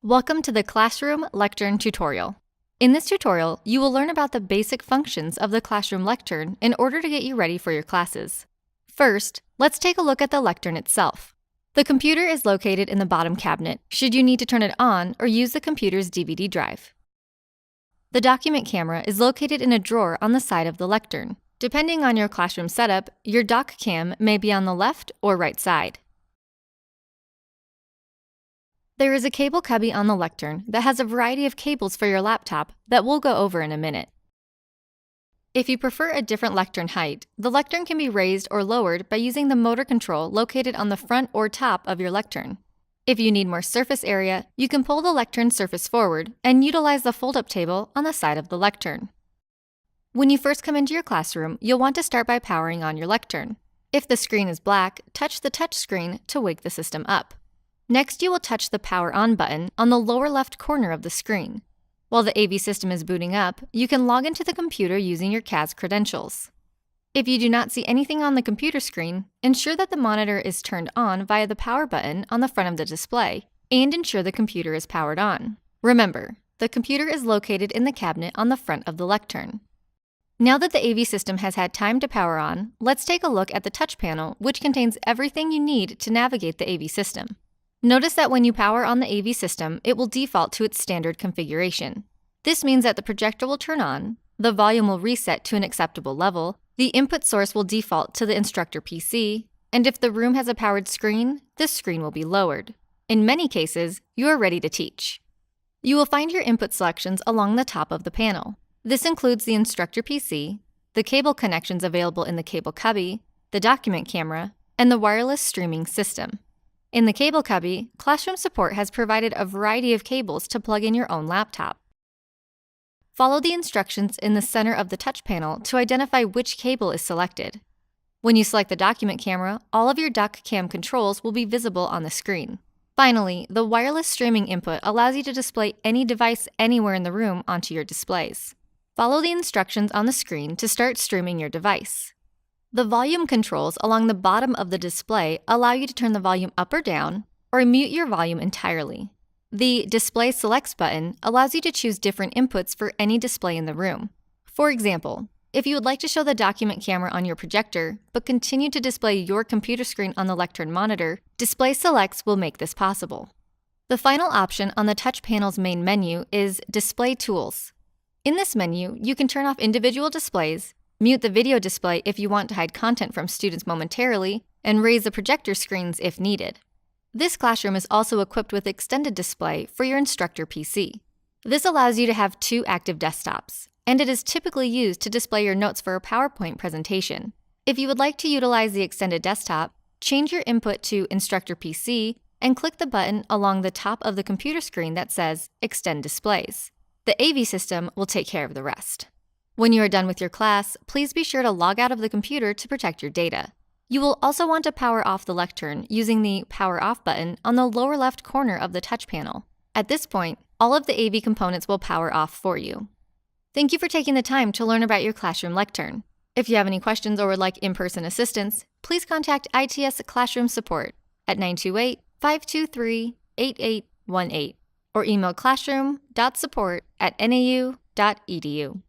Welcome to the Classroom Lectern tutorial. In this tutorial, you will learn about the basic functions of the Classroom Lectern in order to get you ready for your classes. First, let's take a look at the Lectern itself. The computer is located in the bottom cabinet, should you need to turn it on or use the computer's DVD drive. The document camera is located in a drawer on the side of the Lectern. Depending on your classroom setup, your doc cam may be on the left or right side. There is a cable cubby on the Lectern that has a variety of cables for your laptop that we'll go over in a minute. If you prefer a different Lectern height, the Lectern can be raised or lowered by using the motor control located on the front or top of your Lectern. If you need more surface area, you can pull the Lectern surface forward and utilize the fold-up table on the side of the Lectern. When you first come into your classroom, you'll want to start by powering on your Lectern. If the screen is black, touch the touch screen to wake the system up. Next, you will touch the Power On button on the lower left corner of the screen. While the AV system is booting up, you can log into the computer using your CAS credentials. If you do not see anything on the computer screen, ensure that the monitor is turned on via the power button on the front of the display, and ensure the computer is powered on. Remember, the computer is located in the cabinet on the front of the Lectern. Now that the AV system has had time to power on, let's take a look at the touch panel, which contains everything you need to navigate the AV system. Notice that when you power on the AV system, it will default to its standard configuration. This means that the projector will turn on, the volume will reset to an acceptable level, the input source will default to the instructor PC, and if the room has a powered screen, the screen will be lowered. In many cases, you are ready to teach. You will find your input selections along the top of the panel. This includes the instructor PC, the cable connections available in the cable cubby, the document camera, and the wireless streaming system. In the cable cubby, Classroom Support has provided a variety of cables to plug in your own laptop. Follow the instructions in the center of the touch panel to identify which cable is selected. When you select the document camera, all of your doc cam controls will be visible on the screen. Finally, the wireless streaming input allows you to display any device anywhere in the room onto your displays. Follow the instructions on the screen to start streaming your device. The volume controls along the bottom of the display allow you to turn the volume up or down, or mute your volume entirely. The Display Selects button allows you to choose different inputs for any display in the room. For example, if you would like to show the document camera on your projector, but continue to display your computer screen on the Lectern monitor, Display Selects will make this possible. The final option on the touch panel's main menu is Display Tools. In this menu, you can turn off individual displays, mute the video display if you want to hide content from students momentarily, and raise the projector screens if needed. This classroom is also equipped with extended display for your instructor PC. This allows you to have two active desktops, and it is typically used to display your notes for a PowerPoint presentation. If you would like to utilize the extended desktop, change your input to Instructor PC and click the button along the top of the computer screen that says Extend Displays. The AV system will take care of the rest. When you are done with your class, please be sure to log out of the computer to protect your data. You will also want to power off the Lectern using the Power Off button on the lower left corner of the touch panel. At this point, all of the AV components will power off for you. Thank you for taking the time to learn about your Classroom Lectern. If you have any questions or would like in-person assistance, please contact ITS Classroom Support at 928-523-8818 or email classroom.support@nau.edu.